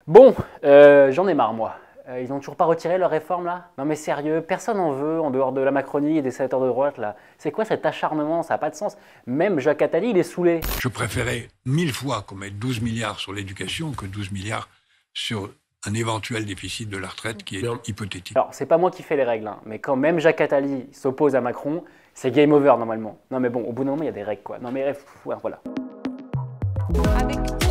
Bon, j'en ai marre moi. Ils n'ont toujours pas retiré leur réforme là? Non mais sérieux, personne en veut en dehors de la Macronie et des sénateurs de droite là. C'est quoi cet acharnement? Ça n'a pas de sens. Même Jacques Attali, il est saoulé. Je préférais 1000 fois qu'on mette 12 milliards sur l'éducation que 12 milliards sur un éventuel déficit de la retraite qui est hypothétique. Alors, c'est pas moi qui fais les règles, hein, mais quand même Jacques Attali s'oppose à Macron, c'est game over normalement. Non mais bon, au bout d'un moment, il y a des règles quoi. Non mais ouais, voilà.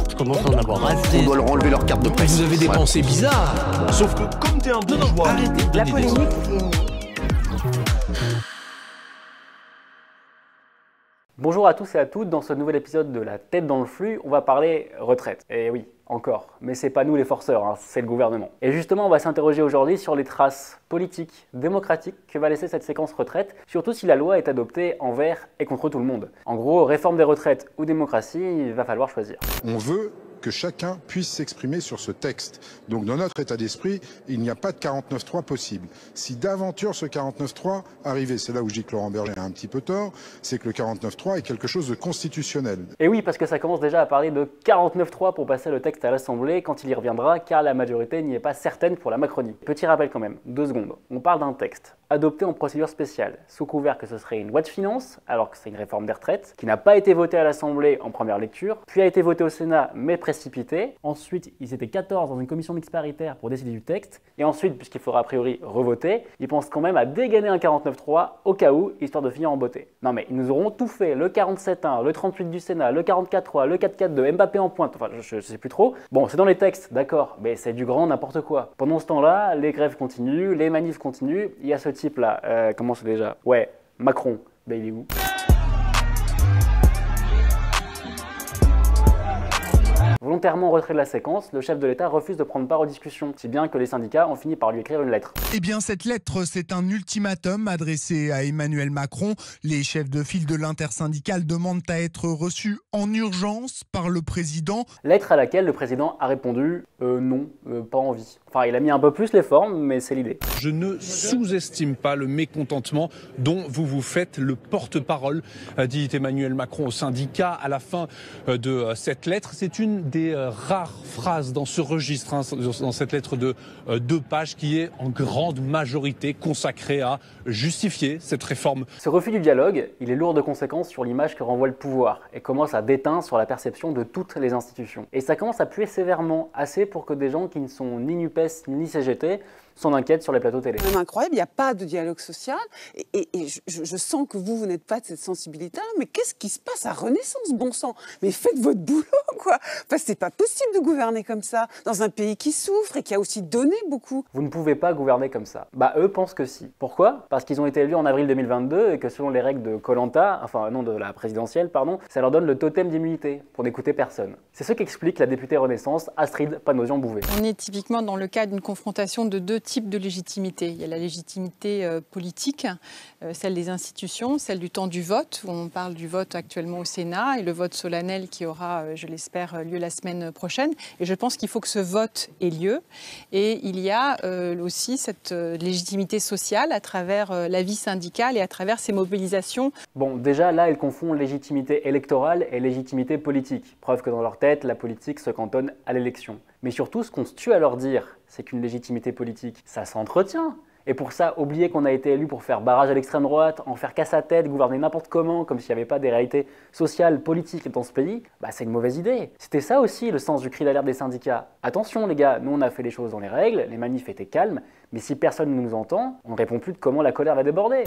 Je commence à en avoir assez. On doit leur enlever leur carte de presse. Vous avez des pensées bizarres. Sauf que comme t'es un bourgeois, Arrêtez de donner des ordres. Bonjour à tous et à toutes, dans ce nouvel épisode de La tête dans le flux, on va parler retraite. Et oui, encore, mais c'est pas nous les forceurs, hein, c'est le gouvernement. Et justement, on va s'interroger aujourd'hui sur les traces politiques, démocratiques que va laisser cette séquence retraite, surtout si la loi est adoptée envers et contre tout le monde. En gros, réforme des retraites ou démocratie, il va falloir choisir. On veut que chacun puisse s'exprimer sur ce texte. Donc dans notre état d'esprit, il n'y a pas de 49.3 possible. Si d'aventure ce 49.3 arrivait, c'est là où je dis que Laurent Berger a un petit peu tort, c'est que le 49.3 est quelque chose de constitutionnel. Et oui, parce que ça commence déjà à parler de 49.3 pour passer le texte à l'Assemblée quand il y reviendra, car la majorité n'y est pas certaine pour la Macronie. Petit rappel quand même, 2 secondes. On parle d'un texte adopté en procédure spéciale, sous couvert que ce serait une loi de finances, alors que c'est une réforme des retraites, qui n'a pas été votée à l'Assemblée en première lecture, puis a été votée au Sénat, mais précipité. Ensuite, ils étaient 14 dans une commission mixte paritaire pour décider du texte. Et ensuite, puisqu'il faudra a priori revoter, ils pensent quand même à dégainer un 49.3 au cas où, histoire de finir en beauté. Non mais, ils nous auront tout fait, le 47.1, le 38 du Sénat, le 44.3, le 4.4 de Mbappé en pointe, enfin je sais plus trop. Bon, c'est dans les textes, d'accord, mais c'est du grand n'importe quoi. Pendant ce temps-là, les grèves continuent, les manifs continuent, il y a ce type là, comment c'est déjà? Ouais, Macron, ben il est où? Volontairement retrait de la séquence, le chef de l'État refuse de prendre part aux discussions, si bien que les syndicats ont fini par lui écrire une lettre. Eh bien, cette lettre, c'est un ultimatum adressé à Emmanuel Macron. Les chefs de file de l'intersyndicale demandent à être reçus en urgence par le président. Lettre à laquelle le président a répondu non, pas envie. Enfin, il a mis un peu plus les formes, mais c'est l'idée. je ne sous-estime pas le mécontentement dont vous vous faites le porte-parole, dit Emmanuel Macron au syndicat à la fin de cette lettre. C'est une des rares phrases dans ce registre, dans cette lettre de 2 pages qui est en grande majorité consacrée à justifier cette réforme. Ce refus du dialogue, il est lourd de conséquences sur l'image que renvoie le pouvoir et commence à déteindre sur la perception de toutes les institutions. Et ça commence à puer sévèrement, assez pour que des gens qui ne sont ni NUPES ni CGT s'en inquiètent sur les plateaux télé. C'est incroyable, il n'y a pas de dialogue social et je sens que vous n'êtes pas de cette sensibilité-là, mais qu'est-ce qui se passe à Renaissance, bon sang? Mais faites votre boulot, quoi. Parce que c'est pas possible de gouverner comme ça, dans un pays qui souffre et qui a aussi donné beaucoup. Vous ne pouvez pas gouverner comme ça. Bah eux pensent que si. Pourquoi? Parce qu'ils ont été élus en avril 2022 et que selon les règles de Koh-Lanta, enfin non de la présidentielle, pardon, ça leur donne le totem d'immunité pour n'écouter personne. C'est ce qu'explique la députée Renaissance Astrid Panosyan-Bouvet. On est typiquement dans le cas d'une confrontation de 2 types de légitimité. Il y a la légitimité politique, celle des institutions, celle du temps du vote, où on parle du vote actuellement au Sénat, et le vote solennel qui aura, je l'espère, lieu la semaine prochaine. Et je pense qu'il faut que ce vote ait lieu. Et il y a aussi cette légitimité sociale à travers la vie syndicale et à travers ces mobilisations. Bon, déjà là, elle confond légitimité électorale et légitimité politique. Preuve que dans leur tête, la politique se cantonne à l'élection. Mais surtout, ce qu'on se tue à leur dire, c'est qu'une légitimité politique, ça s'entretient. Et pour ça, oublier qu'on a été élu pour faire barrage à l'extrême droite, en faire qu'à sa tête, gouverner n'importe comment, comme s'il n'y avait pas des réalités sociales, politiques dans ce pays, bah c'est une mauvaise idée. C'était ça aussi le sens du cri d'alerte des syndicats. Attention les gars, nous on a fait les choses dans les règles, les manifs étaient calmes, mais si personne ne nous entend, on ne répond plus de comment la colère va déborder.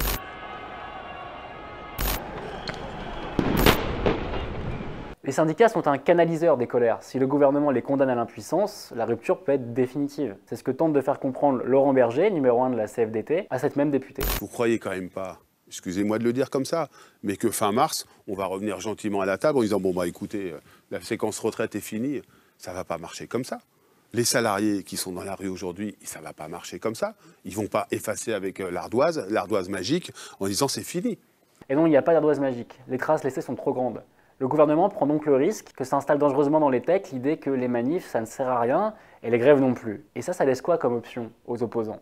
Les syndicats sont un canaliseur des colères. Si le gouvernement les condamne à l'impuissance, la rupture peut être définitive. C'est ce que tente de faire comprendre Laurent Berger, numéro 1 de la CFDT, à cette même députée. Vous croyez quand même pas, excusez-moi de le dire comme ça, mais que fin mars, on va revenir gentiment à la table en disant « bon bah écoutez, la séquence retraite est finie », ça va pas marcher comme ça. Les salariés qui sont dans la rue aujourd'hui, ça va pas marcher comme ça. Ils vont pas effacer avec l'ardoise magique, en disant « c'est fini ». Et non, il n'y a pas d'ardoise magique. Les traces laissées sont trop grandes. Le gouvernement prend donc le risque que s'installe dangereusement dans les têtes l'idée que les manifs, ça ne sert à rien, et les grèves non plus. Et ça laisse quoi comme option aux opposants?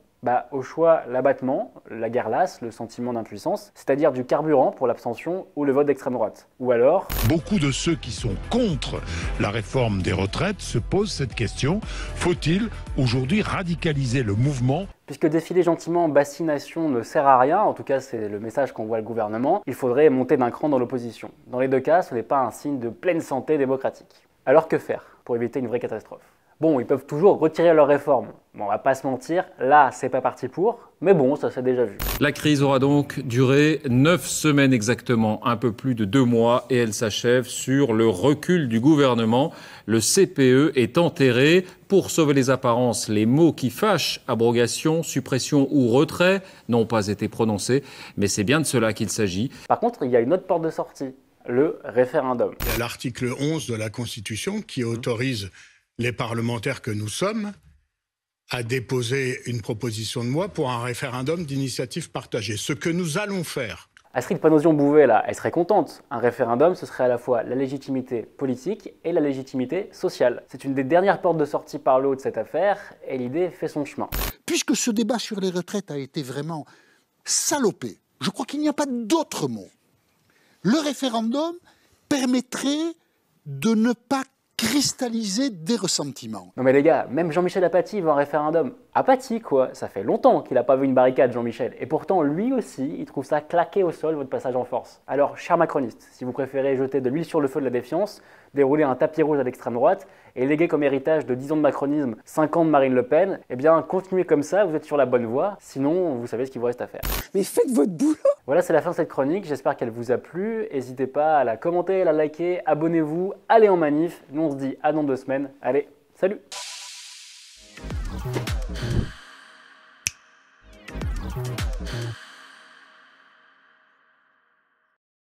Au choix, l'abattement, la guerre lasse, le sentiment d'impuissance, c'est-à-dire du carburant pour l'abstention ou le vote d'extrême droite. Ou alors... Beaucoup de ceux qui sont contre la réforme des retraites se posent cette question. Faut-il aujourd'hui radicaliser le mouvement ? Puisque défiler gentiment en bassination ne sert à rien, en tout cas c'est le message qu'envoie le gouvernement, il faudrait monter d'un cran dans l'opposition. Dans les deux cas, ce n'est pas un signe de pleine santé démocratique. Alors que faire pour éviter une vraie catastrophe ? Bon, ils peuvent toujours retirer leurs réformes. Bon, on va pas se mentir, là, c'est pas parti pour, mais bon, ça s'est déjà vu. La crise aura donc duré 9 semaines exactement, un peu plus de 2 mois, et elle s'achève sur le recul du gouvernement. Le CPE est enterré. Pour sauver les apparences, les mots qui fâchent, abrogation, suppression ou retrait, n'ont pas été prononcés, mais c'est bien de cela qu'il s'agit. Par contre, il y a une autre porte de sortie, le référendum. Il y a l'article 11 de la Constitution qui autorise les parlementaires que nous sommes à déposer une proposition de loi pour un référendum d'initiative partagée. Ce que nous allons faire. Astrid Panosyon-Bouvet, là, elle serait contente. Un référendum, ce serait à la fois la légitimité politique et la légitimité sociale. C'est une des dernières portes de sortie par le haut de cette affaire, et l'idée fait son chemin. Puisque ce débat sur les retraites a été vraiment salopé, je crois qu'il n'y a pas d'autre mot. Le référendum permettrait de ne pas cristalliser des ressentiments. Non mais les gars, même Jean-Michel Apathy veut un référendum. Apathy quoi, ça fait longtemps qu'il n'a pas vu une barricade Jean-Michel. Et pourtant lui aussi, il trouve ça claqué au sol votre passage en force. Alors, chers macronistes, si vous préférez jeter de l'huile sur le feu de la défiance, dérouler un tapis rouge à l'extrême droite et léguer comme héritage de 10 ans de macronisme 5 ans de Marine Le Pen, eh bien continuez comme ça, vous êtes sur la bonne voie, sinon vous savez ce qu'il vous reste à faire. Mais faites votre boulot! Voilà, c'est la fin de cette chronique, j'espère qu'elle vous a plu. N'hésitez pas à la commenter, à la liker, abonnez-vous, allez en manif. Nous on se dit à dans 2 semaines. Allez, salut!